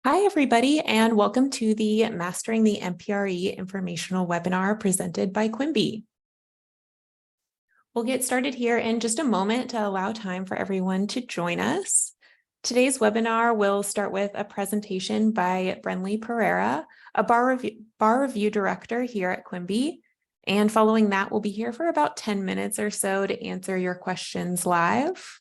Hi, everybody, and welcome to the Mastering the MPRE informational webinar presented by Quimbee. We'll get started here in just a moment to allow time for everyone to join us. Today's webinar will start with a presentation by Pereira, a bar review director here at Quimbee. And following that, we'll be here for about 10 minutes or so to answer your questions live.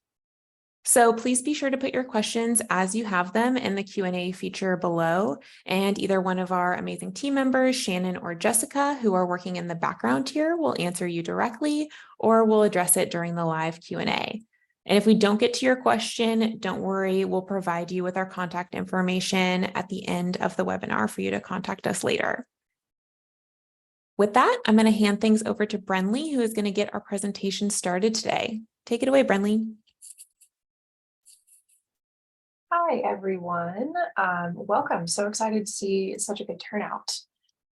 So please be sure to put your questions as you have them in the Q&A feature below, and either one of our amazing team members, Shannon or Jessica, who are working in the background here, will answer you directly, or we'll address it during the live Q&A. And if we don't get to your question, don't worry, we'll provide you with our contact information at the end of the webinar for you to contact us later. With that, I'm going to hand things over to Brenly, who is going to get our presentation started today. Take it away, Brenly. Hi, everyone. Welcome. So excited to see such a good turnout.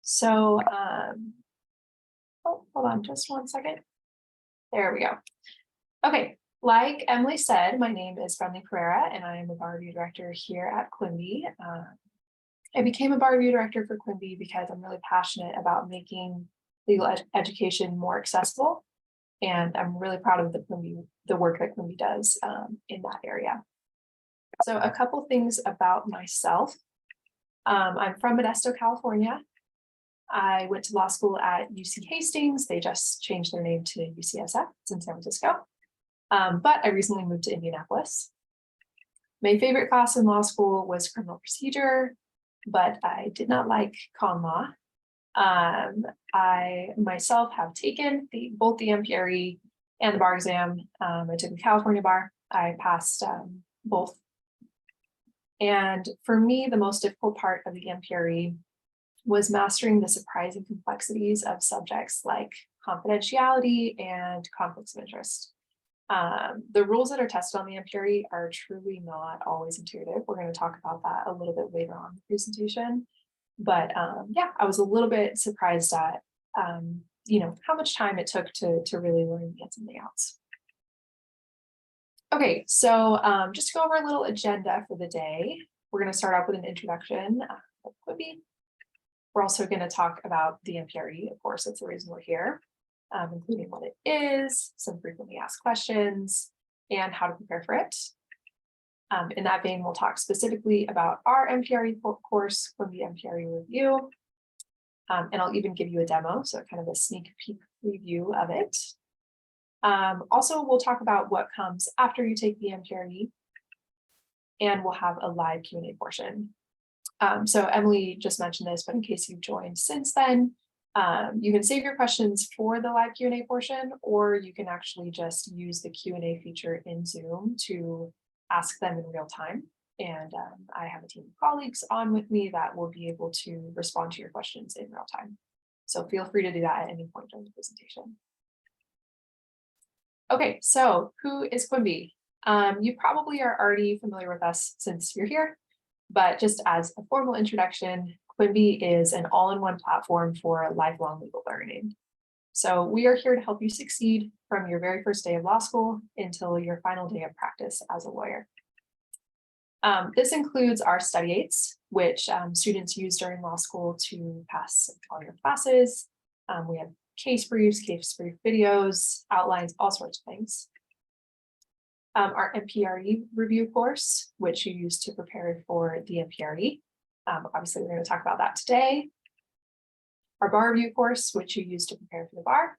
So, hold on just one second. There we go. Okay, like Emily said, my name is Pereira, and I am the bar review director here at Quimbee. I became a bar review director for Quimbee because I'm really passionate about making legal education more accessible, and I'm really proud of the work that Quimbee does in that area. So a couple things about myself. I'm from Modesto, California. I went to law school at UC Hastings. They just changed their name to UCSF. It's in San Francisco. But I recently moved to Indianapolis. My favorite class in law school was criminal procedure, but I did not like con law. I myself have taken both the MPRE and the bar exam. I took the California bar. I passed both. And for me, the most difficult part of the MPRE was mastering the surprising complexities of subjects like confidentiality and conflicts of interest. The rules that are tested on the MPRE are truly not always intuitive. We're going to talk about that a little bit later on in the presentation. But yeah, I was a little bit surprised at how much time it took to really learn the ins and the outs. Okay, so just to go over a little agenda for the day, we're going to start off with an introduction of Quimbee. We're also going to talk about the MPRE, of course, that's the reason we're here, including what it is, some frequently asked questions, and how to prepare for it. In that vein, we'll talk specifically about our MPRE course, Quimbee MPRE Review, and I'll even give you a demo, so kind of a sneak peek preview of it. Also, we'll talk about what comes after you take the MPRE, and we'll have a live Q&A portion. So Emily just mentioned this, but in case you've joined since then, you can save your questions for the live Q&A portion, or you can actually just use the Q&A feature in Zoom to ask them in real time. And I have a team of colleagues on with me that will be able to respond to your questions in real time. So feel free to do that at any point during the presentation. Okay, so who is Quimbee? You probably are already familiar with us since you're here, but just as a formal introduction, Quimbee is an all-in-one platform for lifelong legal learning. So we are here to help you succeed from your very first day of law school until your final day of practice as a lawyer. This includes our study aids, which students use during law school to pass all your classes. We have case brief videos, outlines, all sorts of things. Our MPRE review course, which you use to prepare for the MPRE. Obviously, we're going to talk about that today. Our bar review course, which you use to prepare for the bar.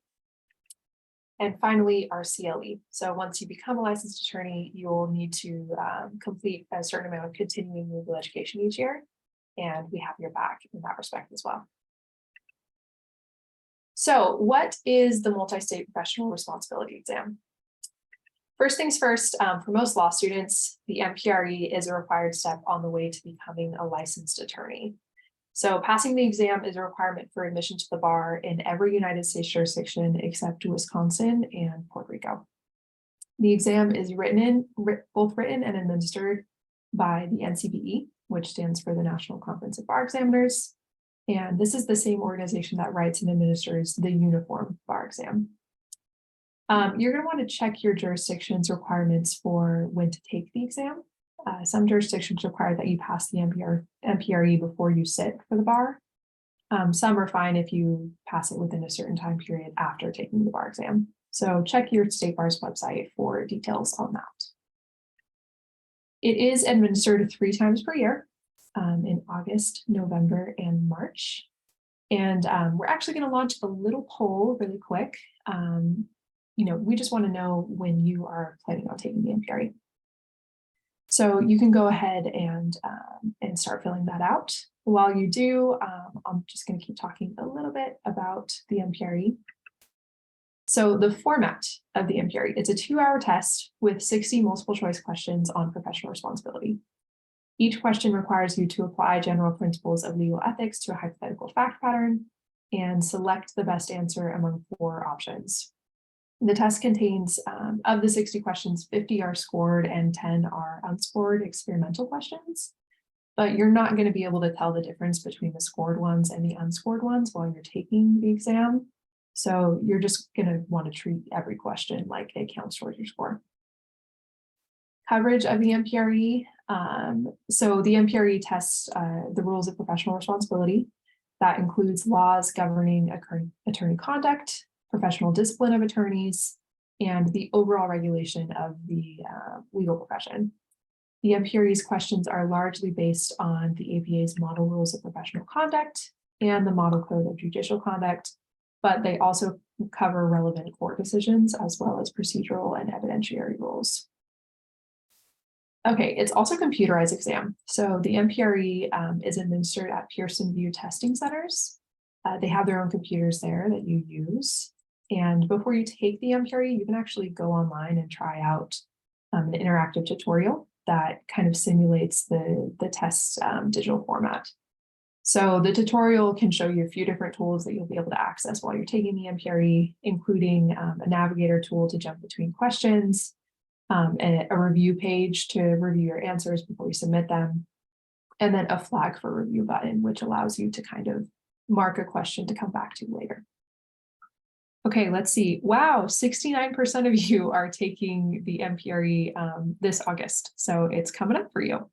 And finally, our CLE. So once you become a licensed attorney, you'll need to complete a certain amount of continuing legal education each year. And we have your back in that respect as well. So what is the multi-state professional responsibility exam? First things first, for most law students, the MPRE is a required step on the way to becoming a licensed attorney. So passing the exam is a requirement for admission to the bar in every United States jurisdiction except Wisconsin and Puerto Rico. The exam is both written and administered by the NCBE, which stands for the National Conference of Bar Examiners. And this is the same organization that writes and administers the uniform bar exam. You're going to want to check your jurisdiction's requirements for when to take the exam. Some jurisdictions require that you pass the MPRE before you sit for the bar. Some are fine if you pass it within a certain time period after taking the bar exam. So check your state bar's website for details on that. It is administered 3 times per year, in August, November, and March. And we're actually going to launch a little poll really quick. We just want to know when you are planning on taking the MPRE. So you can go ahead and start filling that out. While you do, I'm just going to keep talking a little bit about the MPRE. So the format of the MPRE, it's a 2-hour test with 60 multiple choice questions on professional responsibility. Each question requires you to apply general principles of legal ethics to a hypothetical fact pattern and select the best answer among 4 options. The test contains, of the 60 questions, 50 are scored and 10 are unscored experimental questions. But you're not going to be able to tell the difference between the scored ones and the unscored ones while you're taking the exam. So you're just going to want to treat every question like it counts towards your score. Coverage of the MPRE. So the MPRE tests the rules of professional responsibility. That includes laws governing attorney conduct, professional discipline of attorneys, and the overall regulation of the legal profession. The MPRE's questions are largely based on the APA's model rules of professional conduct and the model code of judicial conduct, but they also cover relevant court decisions as well as procedural and evidentiary rules. Okay, it's also a computerized exam. So the MPRE is administered at Pearson VUE testing centers. They have their own computers there that you use. And before you take the MPRE, you can actually go online and try out an interactive tutorial that kind of simulates the test's digital format. So the tutorial can show you a few different tools that you'll be able to access while you're taking the MPRE, including a navigator tool to jump between questions, a review page to review your answers before you submit them, and then a flag for review button, which allows you to kind of mark a question to come back to later. Okay, let's see. Wow, 69% of you are taking the MPRE this August, so it's coming up for you.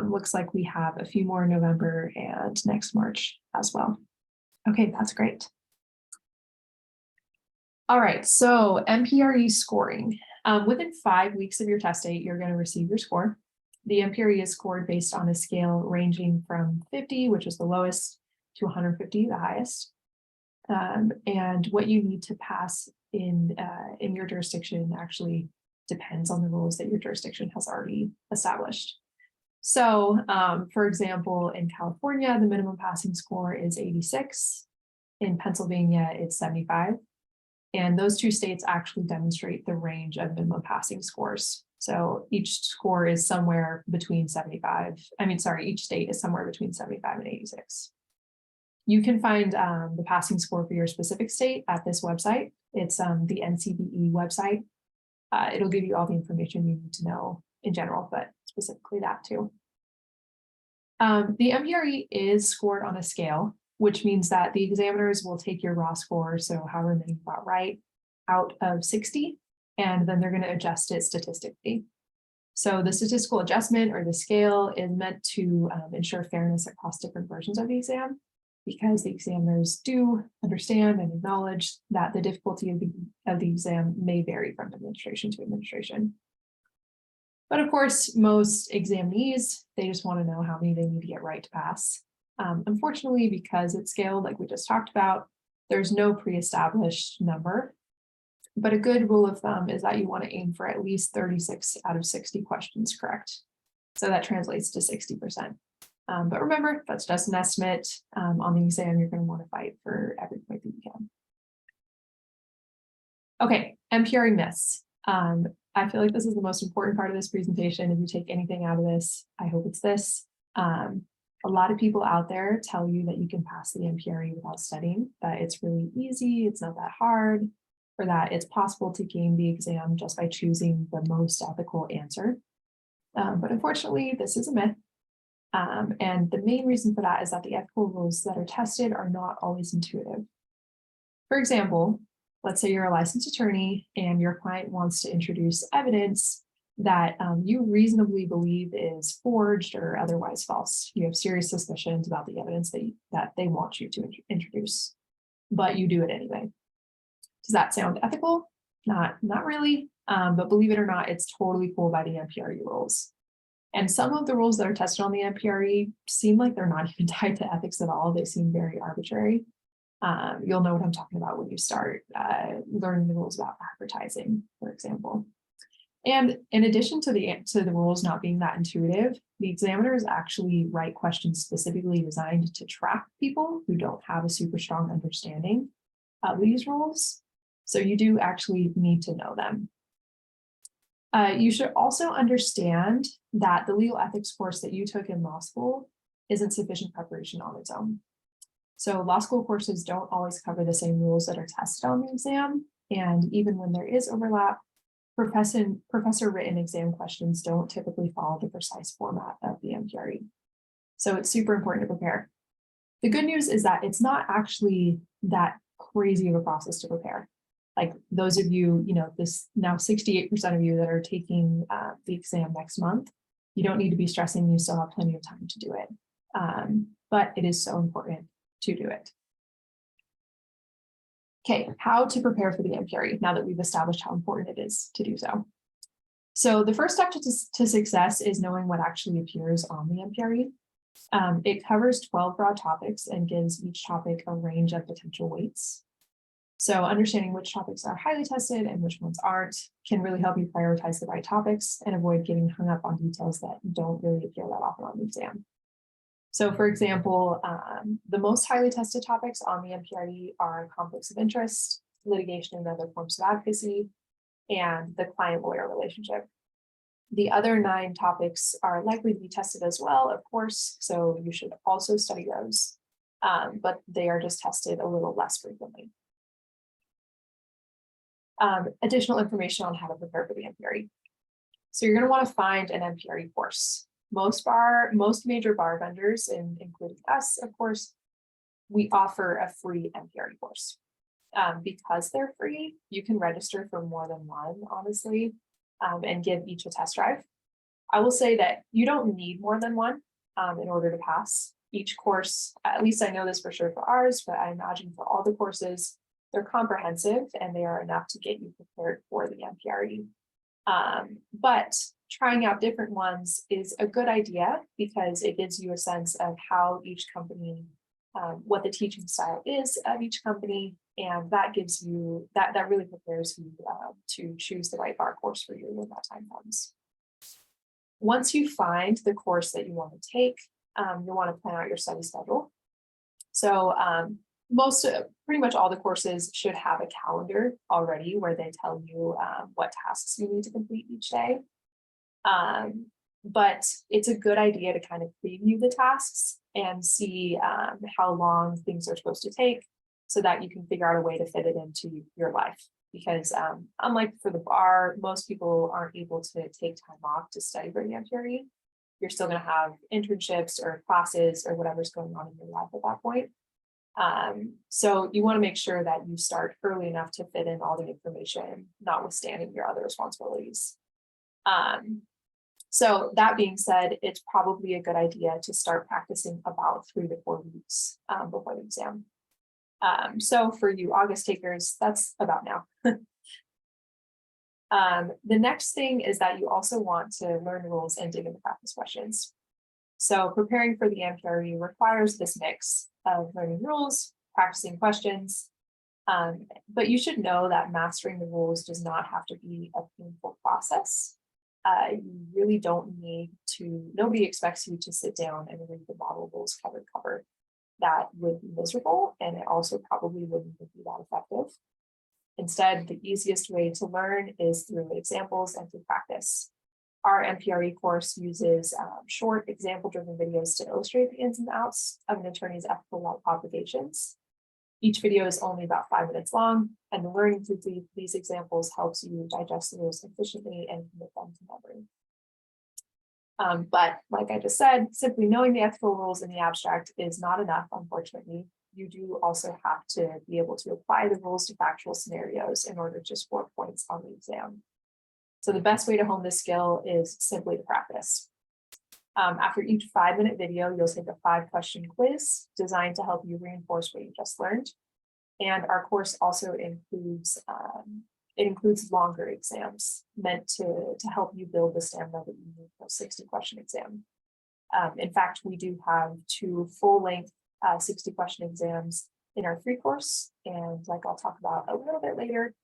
Looks like we have a few more in November and next March as well. Okay, that's great. All right, so MPRE scoring. Within 5 weeks of your test date, you're going to receive your score. The MPRE is scored based on a scale ranging from 50, which is the lowest, to 150, the highest. And what you need to pass in your jurisdiction actually depends on the rules that your jurisdiction has already established. So, for example, in California, the minimum passing score is 86. In Pennsylvania, it's 75. And those 2 states actually demonstrate the range of minimum passing scores. So each score is somewhere between 75. Each state is somewhere between 75 and 86. You can find the passing score for your specific state at this website. It's the NCBE website. It'll give you all the information you need to know in general, but specifically that too. The MPRE is scored on a scale, which means that the examiners will take your raw score, so however many you got right, out of 60, and then they're going to adjust it statistically. So the statistical adjustment or the scale is meant to ensure fairness across different versions of the exam, because the examiners do understand and acknowledge that the difficulty of the exam may vary from administration to administration. But of course, most examinees, they just want to know how many they need to get right to pass. Unfortunately, because it's scaled, like we just talked about, there's no pre-established number. But a good rule of thumb is that you want to aim for at least 36 out of 60 questions correct. So that translates to 60%. But remember, that's just an estimate. On the exam, you're going to want to fight for every point that you can. Okay, MPRE myths. I feel like this is the most important part of this presentation. If you take anything out of this, I hope it's this. A lot of people out there tell you that you can pass the MPRE without studying, that it's really easy, it's not that hard, or that it's possible to game the exam just by choosing the most ethical answer. But unfortunately, this is a myth. And the main reason for that is that the ethical rules that are tested are not always intuitive. For example, let's say you're a licensed attorney and your client wants to introduce evidence that you reasonably believe is forged or otherwise false. You have serious suspicions about the evidence that they want you to introduce, but you do it anyway. Does that sound ethical? Not really, but believe it or not, it's totally cool by the MPRE rules. And some of the rules that are tested on the MPRE seem like they're not even tied to ethics at all. They seem very arbitrary. You'll know what I'm talking about when you start learning the rules about advertising, for example. And in addition to the rules not being that intuitive, the examiners actually write questions specifically designed to trap people who don't have a super strong understanding of these rules. So you do actually need to know them. You should also understand that the legal ethics course that you took in law school isn't sufficient preparation on its own. So law school courses don't always cover the same rules that are tested on the exam. And even when there is overlap, professor written exam questions don't typically follow the precise format of the MPRE. So it's super important to prepare. The good news is that it's not actually that crazy of a process to prepare. Like those of you, this now 68% of you that are taking the exam next month, you don't need to be stressing, you still have plenty of time to do it. But it is so important to do it. Okay, how to prepare for the MPRE now that we've established how important it is to do so. So the first step to success is knowing what actually appears on the MPRE. It covers 12 broad topics and gives each topic a range of potential weights. So understanding which topics are highly tested and which ones aren't can really help you prioritize the right topics and avoid getting hung up on details that don't really appear that often on the exam. So for example, the most highly tested topics on the MPRE are conflicts of interest, litigation and other forms of advocacy, and the client-lawyer relationship. The other 9 topics are likely to be tested as well, of course, so you should also study those, but they are just tested a little less frequently. Additional information on how to prepare for the MPRE. So you're going to want to find an MPRE course. Most major bar vendors, including us, of course, we offer a free MPRE course. Because they're free, you can register for more than one, honestly, and give each a test drive. I will say that you don't need more than one in order to pass. Each course, at least I know this for sure for ours, but I imagine for all the courses, they're comprehensive and they are enough to get you prepared for the MPRE. But trying out different ones is a good idea because it gives you a sense of how each company, what the teaching style is of each company, and that gives you, that really prepares you to choose the right bar course for you when that time comes. Once you find the course that you want to take, you'll want to plan out your study schedule. So pretty much all the courses should have a calendar already where they tell you what tasks you need to complete each day. But it's a good idea to kind of preview the tasks and see how long things are supposed to take so that you can figure out a way to fit it into your life. Because unlike for the bar, most people aren't able to take time off to study for the MPRE. You're still going to have internships or classes or whatever's going on in your life at that point. So you want to make sure that you start early enough to fit in all the information, notwithstanding your other responsibilities. So that being said, it's probably a good idea to start practicing about 3 to 4 weeks before the exam. So for you August takers, that's about now. The next thing is that you also want to learn the rules and dig into practice questions. So preparing for the MPRE requires this mix of learning rules, practicing questions, but you should know that mastering the rules does not have to be a painful process. You really don't need to, nobody expects you to sit down and read the model rules cover to cover. That would be miserable, and it also probably wouldn't be that effective. Instead, the easiest way to learn is through examples and through practice. Our MPRE course uses short example-driven videos to illustrate the ins and outs of an attorney's ethical law obligations. Each video is only about 5 minutes long, and learning through these examples helps you digest the rules efficiently and commit them to memory. But like I just said, simply knowing the ethical rules in the abstract is not enough, unfortunately. You do also have to be able to apply the rules to factual scenarios in order to score points on the exam. So the best way to hone this skill is simply to practice. After each 5-minute video, you'll take a 5-question quiz designed to help you reinforce what you just learned. And our course also includes longer exams meant to help you build the stamina that you need for a 60-question exam. In fact, we do have 2 full-length 60-question exams in our free course, and like I'll talk about a little bit later,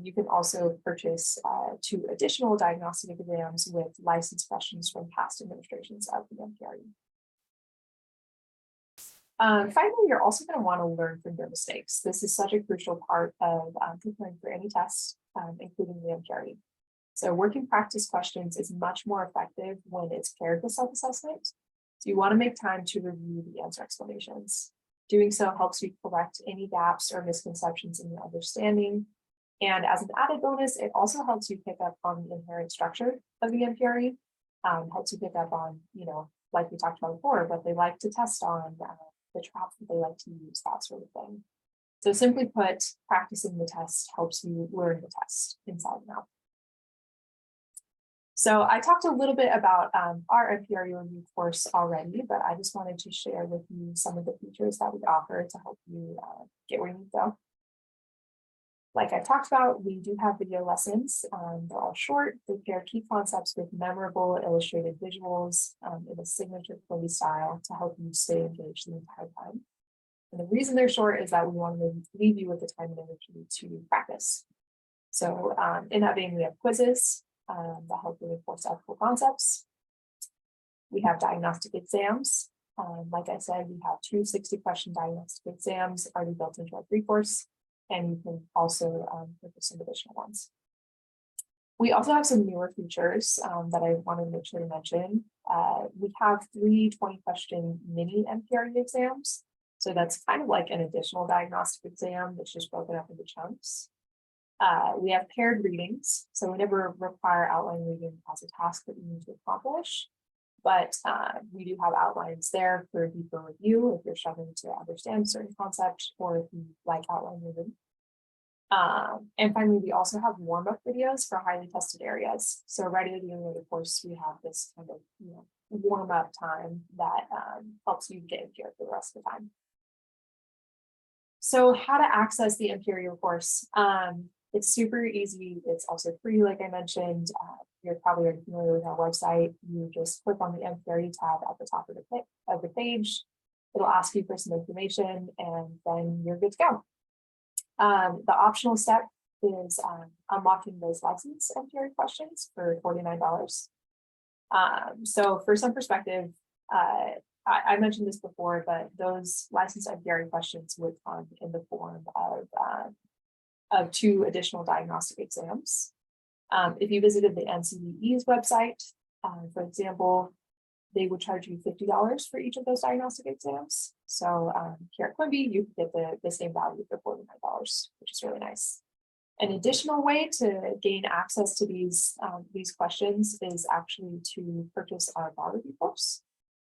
you can also purchase 2 additional diagnostic exams with license questions from past administrations of the MPRE. Finally, you're also going to want to learn from your mistakes. This is such a crucial part of preparing for any tests, including the MPRE. So working practice questions is much more effective when it's paired with self-assessment. So you want to make time to review the answer explanations. Doing so helps you correct any gaps or misconceptions in your understanding. And as an added bonus, it also helps you pick up on the inherent structure of the MPRE, helps you pick up on, like we talked about before, what they like to test on, the traps that they like to use, that sort of thing. So simply put, practicing the test helps you learn the test inside and out. So I talked a little bit about our MPRE review course already, but I just wanted to share with you some of the features that we offer to help you get where you need to go. Like I talked about, we do have video lessons. They're all short. They pair key concepts with memorable illustrated visuals in a signature Quimbee style to help you stay engaged the entire time. And the reason they're short is that we want to leave you with the time and energy to practice. So in that vein, we have quizzes that help reinforce ethical concepts. We have diagnostic exams. Like I said, we have 2 60-question diagnostic exams already built into our free course. And you can also purchase some additional ones. We also have some newer features that I wanted to make sure to mention. We have 3 20-question mini MPRE exams. So that's kind of like an additional diagnostic exam that's just broken up into chunks. We have paired readings. So we never require outline reading as a task that you need to accomplish. But we do have outlines there for deeper review if you're struggling to understand a certain concept or if you like outline reading. And finally, we also have warm-up videos for highly tested areas. So right at the beginning of the course, we have this kind of warm-up time that helps you get here for the rest of the time. So how to access the MPRE course? It's super easy. It's also free, like I mentioned. You're probably already familiar with our website. You just click on the MPRE tab at the top of the page. It'll ask you for some information, and then you're good to go. The optional step is unlocking those license MPRE questions for $49. So for some perspective, I mentioned this before, but those license MPRE questions would come in the form of 2 additional diagnostic exams. If you visited the NCDE's website, for example, they would charge you $50 for each of those diagnostic exams. So here at Quimbee, you get the same value for $49, which is really nice. An additional way to gain access to these questions is actually to purchase our bar review course.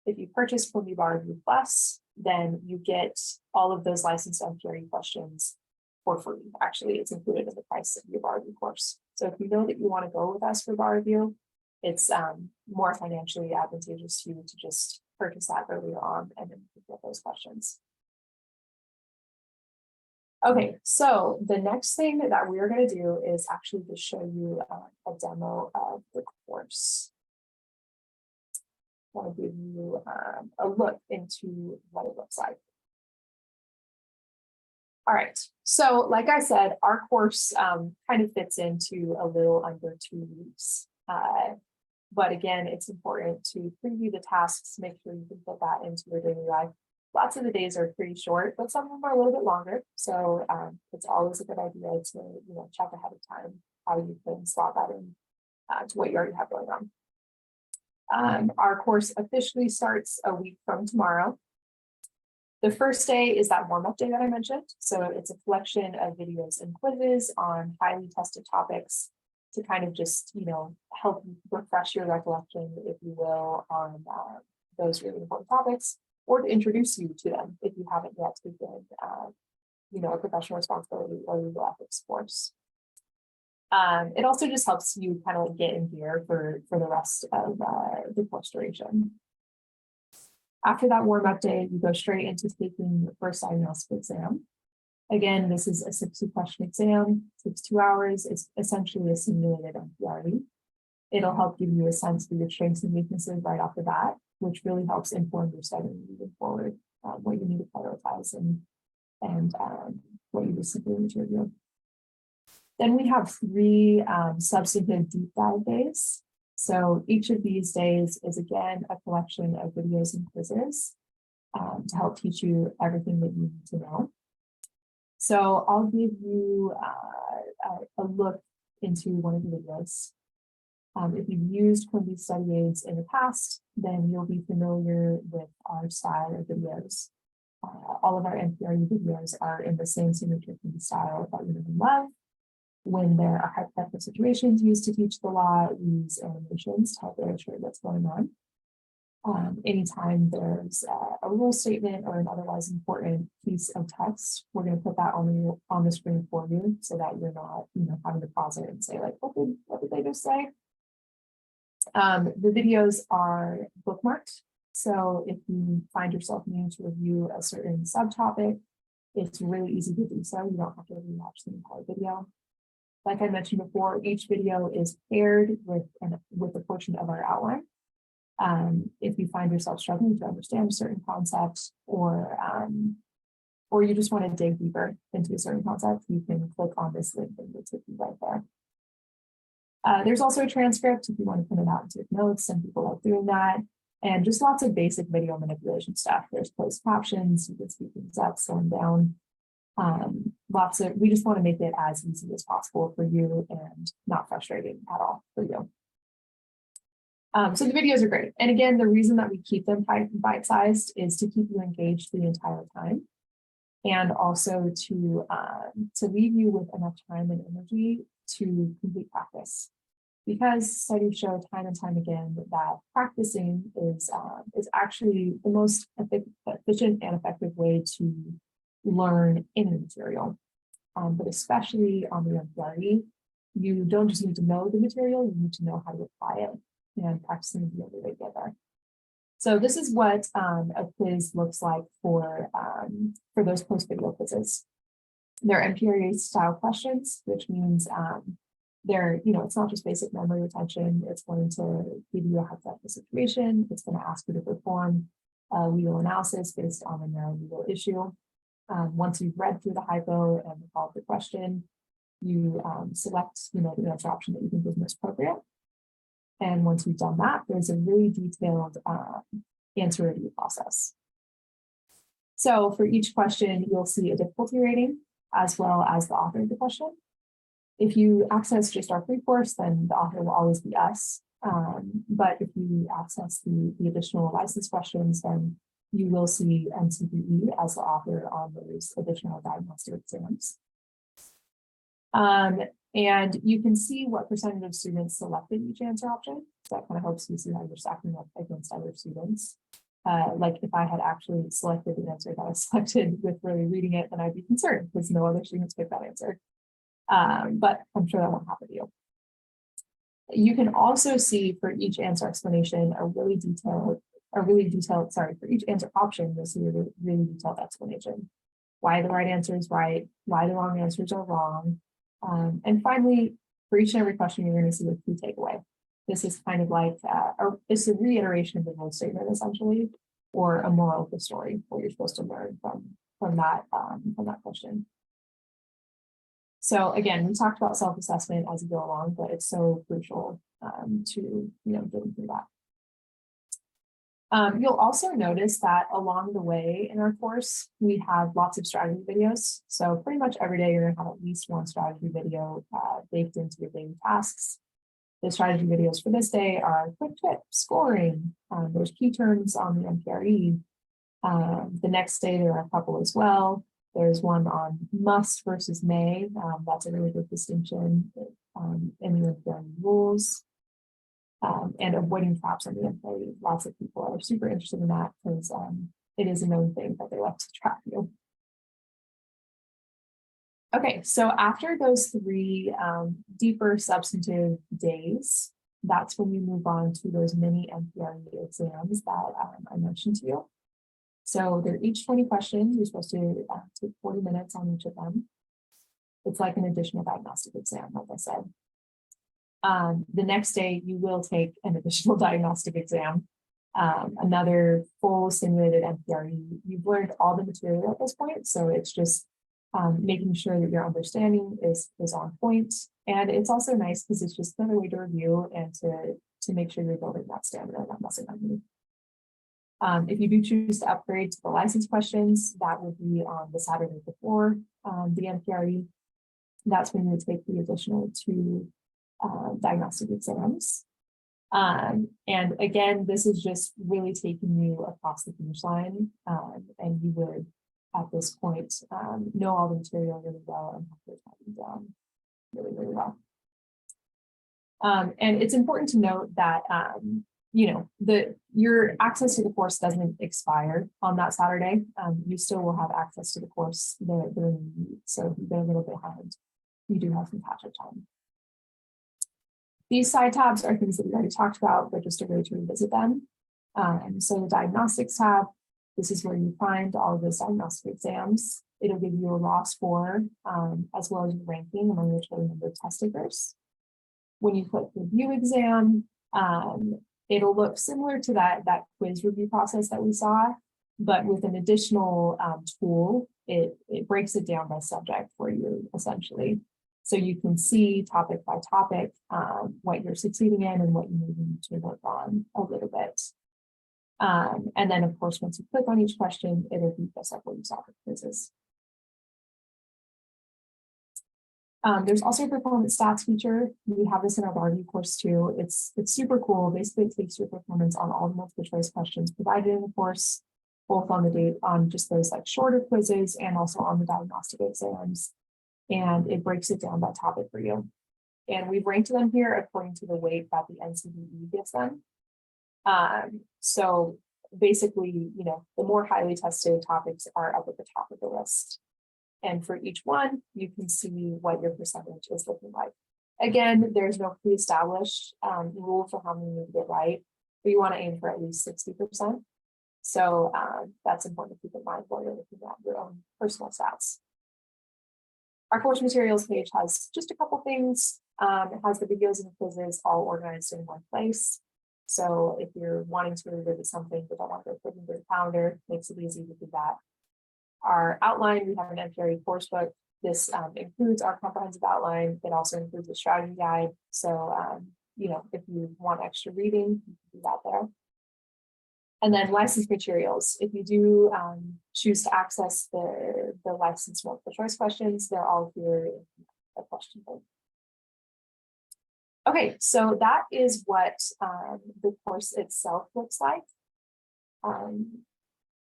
If you purchase Quimbee MPRE Plus, then you get all of those licensed MPRE questions for free. Actually, it's included in the price of your bar review course. So if you know that you want to go with us for bar review, it's more financially advantageous to you to just purchase that earlier on and then get those questions. Okay, so the next thing that we're going to do is actually to show you a demo of the course. I want to give you a look into what it looks like. All right, so like I said, our course kind of fits into a little under 2 weeks. But again, it's important to preview the tasks, make sure you can put that into your daily life. Lots of the days are pretty short, but some of them are a little bit longer. So it's always a good idea to check ahead of time how you can slot that in to what you already have going on. Our course officially starts a week from tomorrow. The first day is that warm-up day that I mentioned. So it's a collection of videos and quizzes on highly tested topics to kind of just, help refresh your recollection, if you will, on those really important topics, or to introduce you to them if you haven't yet taken, a professional responsibility or legal ethics course. It also just helps you kind of like get in gear for the rest of the course duration. After that warm-up day, you go straight into taking the first diagnostic exam. Again, this is a 60-question exam, takes 2 hours. It's essentially a simulated MPRE. It'll help give you a sense for your strengths and weaknesses right off the bat, which really helps inform your studying moving forward, what you need to prioritize and what you simply need to review. Then we have 3 substantive deep dive days. So each of these days is again a collection of videos and quizzes to help teach you everything that you need to know. So I'll give you a look into one of the videos. If you've used Quimbee study aids in the past, then you'll be familiar with our style of videos. All of our MPRE videos are in the same signature Quimbee style that we know and love. When there are hypothetical situations used to teach the law, we use animations to help illustrate what's going on. Anytime there's a rule statement or an otherwise important piece of text, we're going to put that on the screen for you so that you're not, having to pause it and say like, what did they just say? The videos are bookmarked. So if you find yourself needing to review a certain subtopic, it's really easy to do so. You don't have to rewatch the entire video. Like I mentioned before, each video is paired with a portion of our outline. If you find yourself struggling to understand a certain concept or you just want to dig deeper into a certain concept, you can click on this link and it'll take you right there. There's also a transcript if you want to print it out and take notes. Some people like doing that. And just lots of basic video manipulation stuff. There's closed captions, you can speed things up, slow them down. We just want to make it as easy as possible for you and not frustrating at all for you. So the videos are great. And again, the reason that we keep them bite-sized is to keep you engaged the entire time. And also to leave you with enough time and energy to complete practice. Because studies show time and time again that practicing is actually the most efficient and effective way to learn any material. But especially on the MPRE, you don't just need to know the material, you need to know how to apply it, and practicing is the only way to get there. So this is what a quiz looks like for those post-video quizzes. They're MPRE style questions, which means it's not just basic memory retention. It's going to give you a hypothetical situation. It's going to ask you to perform a legal analysis based on a known legal issue. Once you've read through the hypo and resolved the question, you select the answer option that you think is most appropriate. And once you've done that, there's a really detailed answer review process. So for each question, you'll see a difficulty rating as well as the author of the question. If you access just our free course, then the author will always be us. But if you access the additional license questions, then you will see MPRE as the author on those additional diagnostic exams. And you can see what percentage of students selected each answer option. So that kind of helps you see how you're stacking up against other students. Like if I had actually selected the answer that I selected with really reading it, then I'd be concerned because no other students picked that answer. But I'm sure that won't happen to you. You can also see for each answer explanation for each answer option, you'll see a really detailed explanation. Why the right answer is right, why the wrong answers are wrong. And finally, for each and every question, you're going to see a key takeaway. This is kind of like, it's a reiteration of the rule statement, essentially, or a moral of the story, what you're supposed to learn from that question. So again, we talked about self-assessment as you go along, but it's so crucial to getting through that. You'll also notice that along the way in our course, we have lots of strategy videos. So pretty much every day, you're going to have at least one strategy video baked into your daily tasks. The strategy videos for this day are quick tip, scoring, there's key terms on the MPRE. The next day, there are a couple as well. There's one on must versus may. That's a really good distinction in the MPRE rules. And avoiding traps on the MPRE. Lots of people are super interested in that because it is a known thing that they like to trap you. Okay, so after those three deeper substantive days, that's when we move on to those mini MPRE exams that I mentioned to you. So they're each 20 questions. You're supposed to take 40 minutes on each of them. It's like an additional diagnostic exam, like I said. The next day, you will take an additional diagnostic exam, another full simulated MPRE. You've learned all the material at this point, so it's just making sure that your understanding is on point. And it's also nice because it's just another way to review and to make sure you're building that stamina and not messing up. If you do choose to upgrade to the license questions, that would be on the Saturday before the MPRE. That's when you would take the additional 2 diagnostic exams. And again, this is just really taking you across the finish line, and you would, at this point, know all the material really well and have your time down really, really well. And it's important to note that, you know, your access to the course doesn't expire on that Saturday. You still will have access to the course during the week. So if you get a little bit behind, you do have some catch-up time. These side tabs are things that we already talked about, but just a way to revisit them. So the diagnostics tab, this is where you find all of those diagnostic exams. It'll give you a raw score, as well as your ranking among your total number of test takers. When you click review exam, it'll look similar to that quiz review process that we saw, but with an additional tool, it breaks it down by subject for you, essentially. So you can see topic by topic what you're succeeding in and what you need to work on a little bit. And then, of course, once you click on each question, it'll be just like what you saw for quizzes. There's also a performance stats feature. We have this in our Barbie course too. It's super cool. Basically, it takes your performance on all the multiple choice questions provided in the course, both on just those like shorter quizzes and also on the diagnostic exams. And it breaks it down by topic for you. And we've ranked them here according to the weight that the NCBE gives them. So basically, you know, the more highly tested topics are up at the top of the list. And for each one, you can see what your percentage is looking like. Again, there's no pre-established rule for how many you get right, but you want to aim for at least 60%. So that's important to keep in mind while you're looking at your own personal stats. Our course materials page has just a couple things. It has the videos and the quizzes all organized in one place. So if you're wanting to revisit something but don't want to put into the calendar, makes it easy to do that. Our outline, we have an MPRE course book. This includes our comprehensive outline. It also includes a strategy guide. So, you know, if you want extra reading, you can do that there. And then license materials. If you do choose to access the license multiple choice questions, they're all here in a question bank. Okay, so that is what the course itself looks like.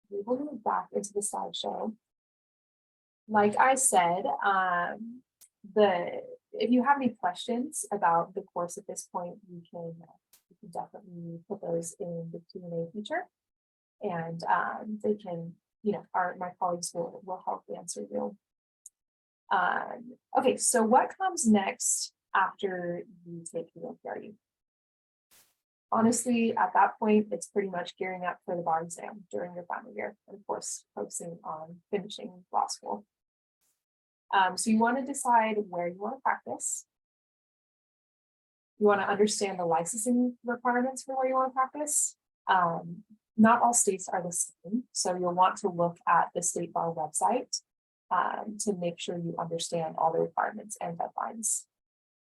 We will move back into the slideshow. Like I said, if you have any questions about the course at this point, you can definitely put those in the Q&A feature, and they can, you know, my colleagues will help answer you. Okay, so what comes next after you take the MPRE? Honestly, at that point, it's pretty much gearing up for the bar exam during your final year, and of course, focusing on finishing law school. So you want to decide where you want to practice. You want to understand the licensing requirements for where you want to practice. Not all states are the same, so you'll want to look at the state bar website to make sure you understand all the requirements and deadlines.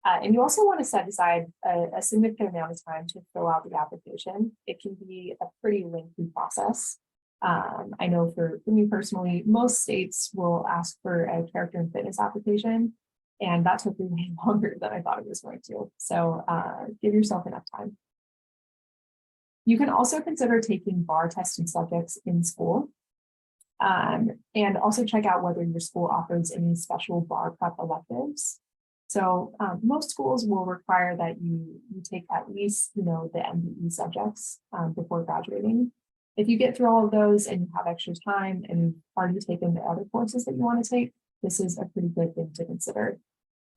And you also want to set aside a significant amount of time to fill out the application. It can be a pretty lengthy process. I know for me personally, most states will ask for a character and fitness application, and that took me way longer than I thought it was going to. So give yourself enough time. You can also consider taking bar testing subjects in school, and also check out whether your school offers any special bar prep electives. So most schools will require that you take at least, you know, the MPE subjects before graduating. If you get through all of those and you have extra time and you've already taken the other courses that you want to take, this is a pretty good thing to consider.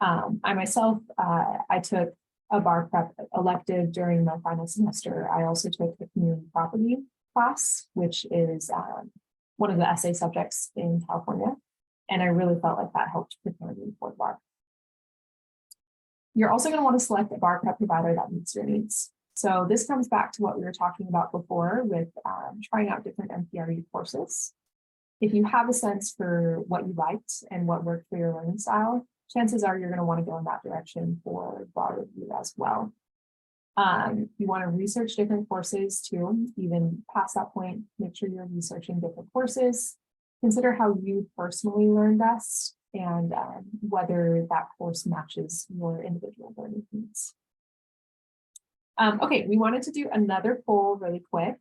I myself, I took a bar prep elective during my final semester. I also took a community property class, which is one of the essay subjects in California. And I really felt like that helped prepare me for the bar. You're also going to want to select a bar prep provider that meets your needs. So this comes back to what we were talking about before with trying out different MPRE courses. If you have a sense for what you liked and what worked for your learning style, chances are you're going to want to go in that direction for bar review as well. You want to research different courses too, even past that point, make sure you're researching different courses. Consider how you personally learn best and whether that course matches your individual learning needs. Okay, we wanted to do another poll really quick.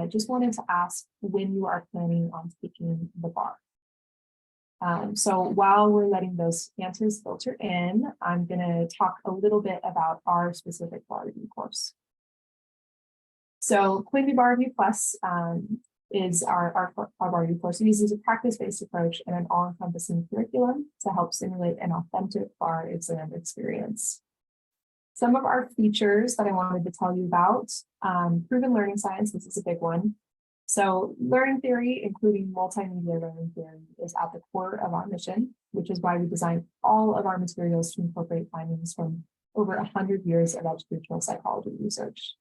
Just wanted to ask when you are planning on taking the bar. So while we're letting those answers filter in, I'm going to talk a little bit about our specific bar review course. So Quimbee Bar Review Plus is our bar review course. It uses a practice-based approach and an all-encompassing curriculum to help simulate an authentic bar exam experience. Some of our features that I wanted to tell you about, proven learning science, this is a big one. So learning theory, including multimedia learning theory, is at the core of our mission, which is why we designed all of our materials to incorporate findings from over 100 years of educational psychology research.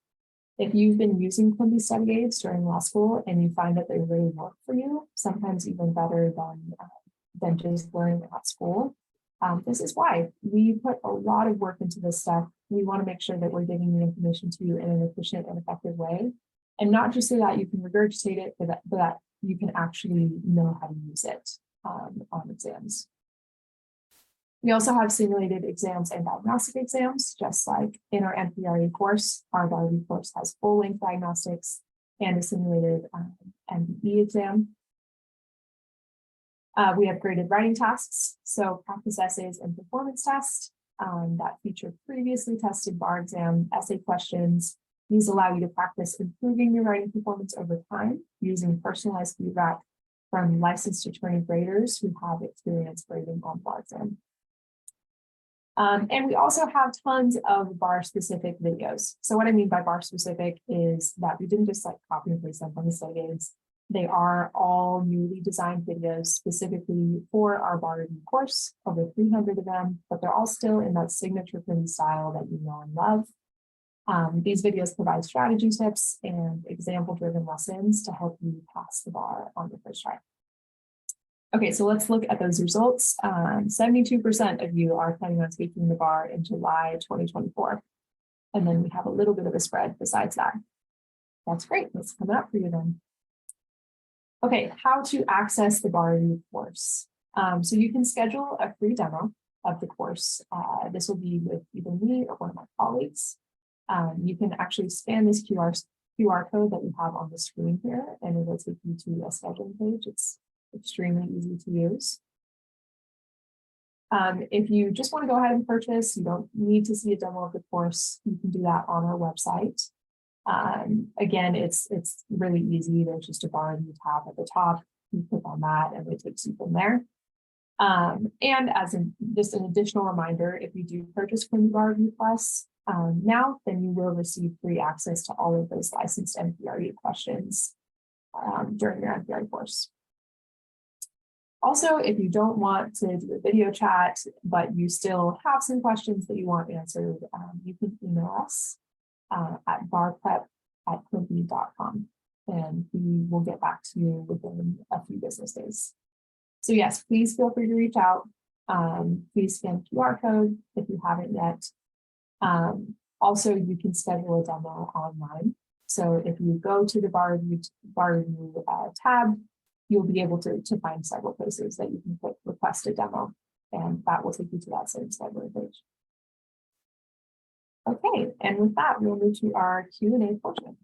If you've been using Quimbee study aids during law school and you find that they really work for you, sometimes even better than just learning at school, this is why we put a lot of work into this stuff. We want to make sure that we're giving the information to you in an efficient and effective way. And not just so that you can regurgitate it, but that you can actually know how to use it on exams. We also have simulated exams and diagnostic exams, just like in our MPRE course. Our bar review course has full-length diagnostics and a simulated MPE exam. We have graded writing tasks, so practice essays and performance tests that feature previously tested bar exam essay questions. These allow you to practice improving your writing performance over time using personalized feedback from licensed attorney graders who have experience grading on bar exam. And we also have tons of bar specific videos. So what I mean by bar specific is that we didn't just like copy and paste them from the study aids. They are all newly designed videos specifically for our bar review course, over 300 of them, but they're all still in that signature Quimbee style that you know and love. These videos provide strategy tips and example-driven lessons to help you pass the bar on your first try. Okay, so let's look at those results. 72% of you are planning on taking the bar in July 2024. And then we have a little bit of a spread besides that. That's great. What's coming up for you then? Okay, how to access the bar review course. So you can schedule a free demo of the course. This will be with either me or one of my colleagues. You can actually scan this QR code that we have on the screen here, and it will take you to a scheduling page. It's extremely easy to use. If you just want to go ahead and purchase, you don't need to see a demo of the course. You can do that on our website. Again, it's really easy. There's just a bar review tab at the top. You click on that and it takes you from there. And as just an additional reminder, if you do purchase Quimbee Bar Review Plus now, then you will receive free access to all of those licensed MPRE questions during your MPRE course. Also, if you don't want to do a video chat, but you still have some questions that you want answered, you can email us at barprep@quimbee.com, and we will get back to you within a few business days. So yes, please feel free to reach out. Please scan the QR code if you haven't yet. Also, you can schedule a demo online. So if you go to the bar review tab, you'll be able to find several places that you can click request a demo, and that will take you to that same scheduling page. Okay, and with that, we'll move to our Q&A portion.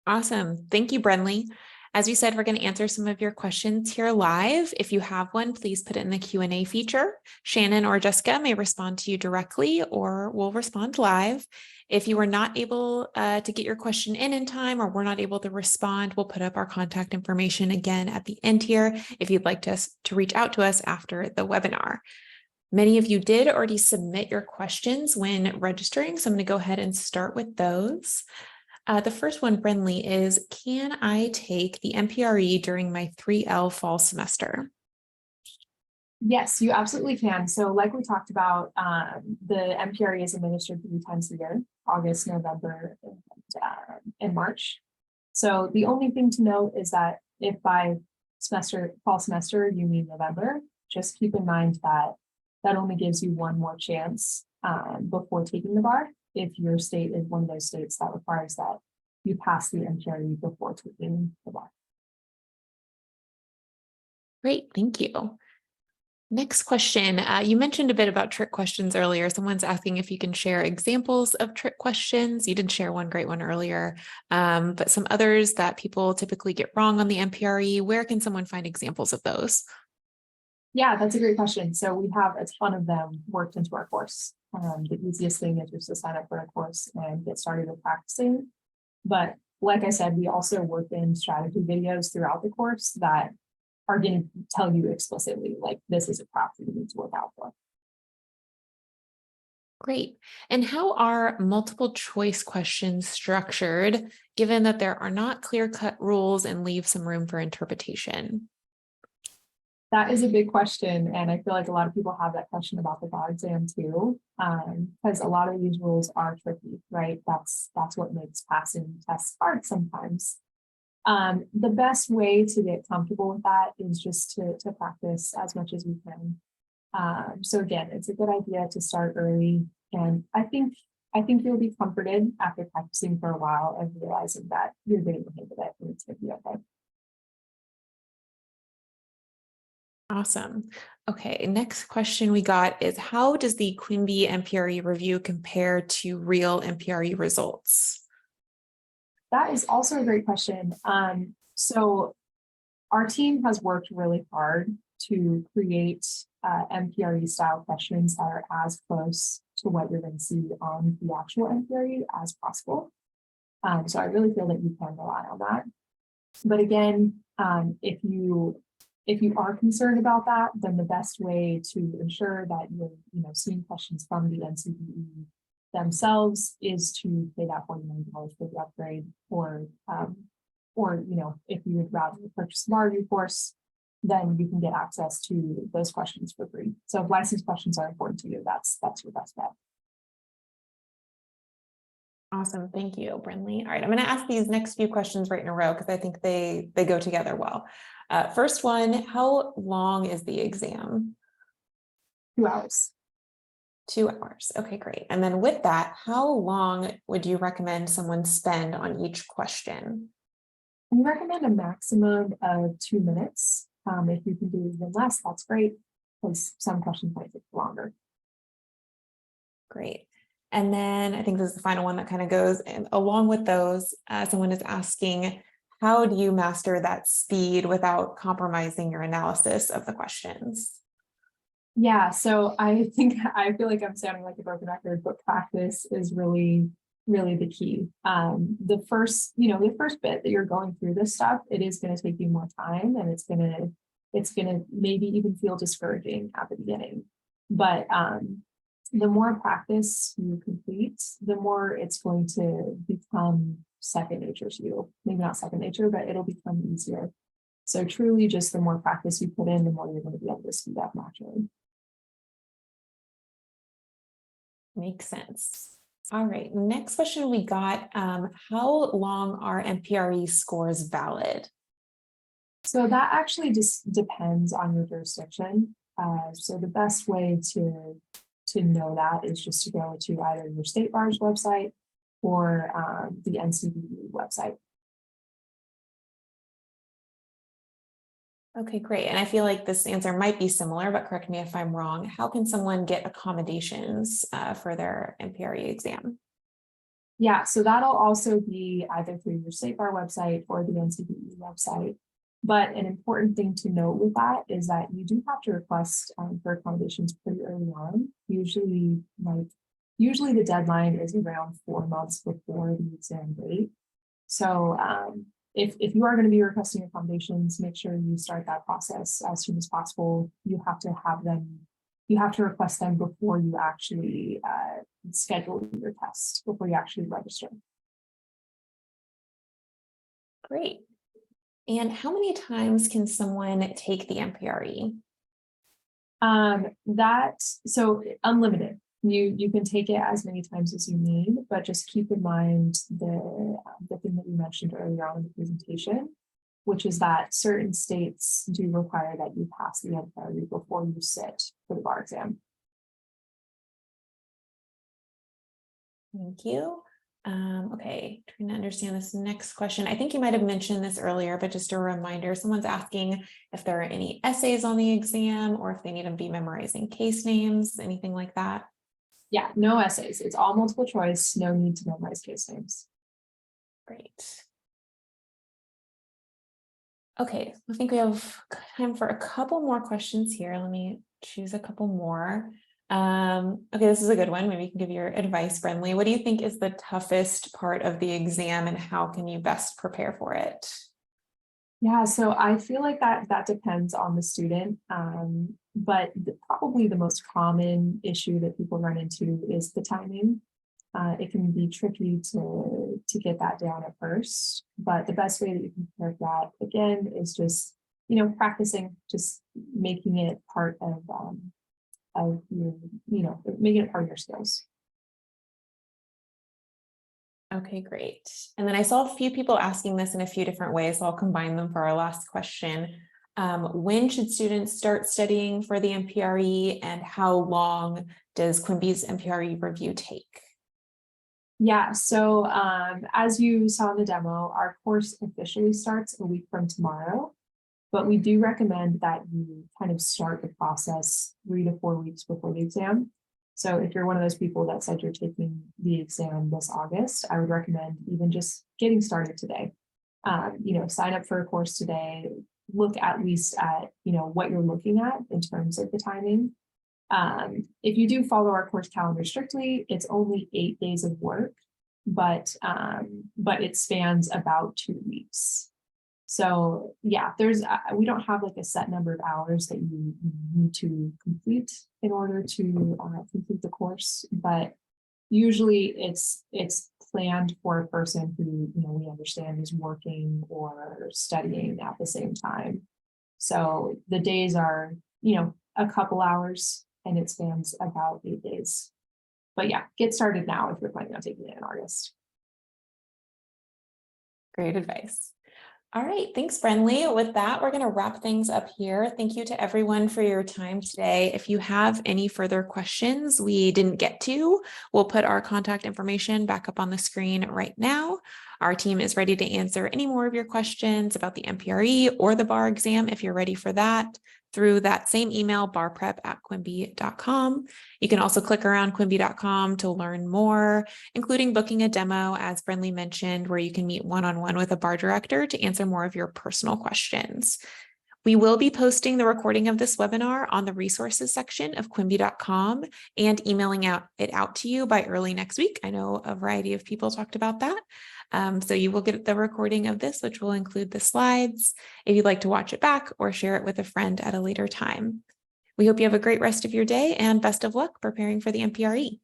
Awesome. Thank you, Brenly. As we said, we're going to answer some of your questions here live. If you have one, please put it in the Q&A feature. Shannon or Jessica may respond to you directly, or we'll respond live. If you are not able to get your question in time, or we're not able to respond, we'll put up our contact information again at the end here if you'd like to reach out to us after the webinar. Many of you did already submit your questions when registering, so I'm going to go ahead and start with those. The first one, Brenly, is, can I take the MPRE during my 3L fall semester? Yes, you absolutely can. So like we talked about, the MPRE is administered 3 times a year, August, November, and March. So the only thing to note is that if by fall semester, you mean November, just keep in mind that that only gives you one more chance before taking the bar, if your state is one of those states that requires that you pass the MPRE before taking the bar. Great, thank you. Next question. You mentioned a bit about trick questions earlier. Someone's asking if you can share examples of trick questions. You did share one great one earlier, but some others that people typically get wrong on the MPRE. Where can someone find examples of those? Yeah, that's a great question. So we have a ton of them worked into our course. The easiest thing is just to sign up for a course and get started with practicing. But like I said, we also work in strategy videos throughout the course that are going to tell you explicitly, like, this is a practice you need to look out for. Great. And how are multiple choice questions structured, given that there are not clear-cut rules and leave some room for interpretation? That is a big question. And I feel like a lot of people have that question about the bar exam too, because a lot of these rules are tricky, right? That's what makes passing tests hard sometimes. The best way to get comfortable with that is just to practice as much as we can. So again, it's a good idea to start early. And I think you'll be comforted after practicing for a while and realizing that you're getting the hang of it and it's going to be okay. Awesome. Okay, next question we got is, how does the Quimbee MPRE review compare to real MPRE results? That is also a great question. So our team has worked really hard to create MPRE style questions that are as close to what you're going to see on the actual MPRE as possible. So I really feel that you can rely on that. But again, if you are concerned about that, then the best way to ensure that you're seeing questions from the NCBE themselves is to pay that $49 for the upgrade, or if you would rather purchase the MPRE review course, then you can get access to those questions for free. So if license questions are important to you, that's your best bet. Awesome. Thank you, Brenly. All right, I'm going to ask these next few questions right in a row because I think they go together well. First one, how long is the exam? 2 hours. 2 hours. Okay, great. And then with that, how long would you recommend someone spend on each question? We recommend a maximum of 2 minutes. If you can do even less, that's great, because some questions might take longer. Great. And then I think this is the final one that kind of goes along with those. Someone is asking, how do you master that speed without compromising your analysis of the questions? Yeah, so I feel like I'm sounding like a broken record, but practice is really, really the key. The first bit that you're going through this stuff, it is going to take you more time, and it's gonna maybe even feel discouraging at the beginning. But the more practice you complete, the more it's going to become second nature to you. Maybe not second nature, but it'll become easier. So truly, just the more practice you put in, the more you're going to be able to speed up naturally. Makes sense. All right, next question we got, how long are MPRE scores valid? So that actually just depends on your jurisdiction. So the best way to know that is just to go to either your state bar's website or the NCBE website. Okay, great. And I feel like this answer might be similar, but correct me if I'm wrong. How can someone get accommodations for their MPRE exam? Yeah, so that'll also be either through your State Bar website or the NCBE website. But an important thing to note with that is that you do have to request for accommodations pretty early on. Usually the deadline is around 4 months before the exam date. So if you are going to be requesting accommodations, make sure you start that process as soon as possible. You have to request them before you actually schedule your test, before you actually register. Great. And how many times can someone take the MPRE? So unlimited. You can take it as many times as you need, but just keep in mind the thing that we mentioned earlier on in the presentation, which is that certain states do require that you pass the MPRE before you sit for the bar exam. Thank you. Okay, trying to understand this next question. I think you might have mentioned this earlier, but just a reminder, someone's asking if there are any essays on the exam or if they need to be memorizing case names, anything like that. Yeah, no essays. It's all multiple choice, no need to memorize case names. Great. Okay, I think we have time for a couple more questions here. Let me choose a couple more. Okay, this is a good one. Maybe you can give your advice, Brenly. What do you think is the toughest part of the exam and how can you best prepare for it? Yeah, so I feel like that depends on the student. But probably the most common issue that people run into is the timing. It can be tricky to get that down at first, but the best way that you can prepare for that again is just practicing, just making it part of your making it part of your skills. Okay, great. And then I saw a few people asking this in a few different ways, so I'll combine them for our last question. When should students start studying for the MPRE and how long does Quimbee's MPRE review take? Yeah, so as you saw in the demo, our course officially starts a week from tomorrow, but we do recommend that you kind of start the process 3 to 4 weeks before the exam. So if you're one of those people that said you're taking the exam this August, I would recommend even just getting started today. Sign up for a course today, look at least at, what you're looking at in terms of the timing. If you do follow our course calendar strictly, it's only 8 days of work, but it spans about 2 weeks. So yeah, we don't have like a set number of hours that you need to complete in order to complete the course, but usually it's planned for a person who we understand is working or studying at the same time. So the days are a couple hours and it spans about 8 days. But yeah, get started now if you're planning on taking it in August. Great advice. All right, thanks, Brenly. With that, we're going to wrap things up here. Thank you to everyone for your time today. If you have any further questions we didn't get to, we'll put our contact information back up on the screen right now. Our team is ready to answer any more of your questions about the MPRE or the bar exam if you're ready for that through that same email, barprep@quimbee.com. You can also click around quimbee.com to learn more, including booking a demo, as Brenly mentioned, where you can meet one-on-one with a bar director to answer more of your personal questions. We will be posting the recording of this webinar on the resources section of quimbee.com and emailing it out to you by early next week. I know a variety of people talked about that. So you will get the recording of this, which will include the slides if you'd like to watch it back or share it with a friend at a later time. We hope you have a great rest of your day and best of luck preparing for the MPRE.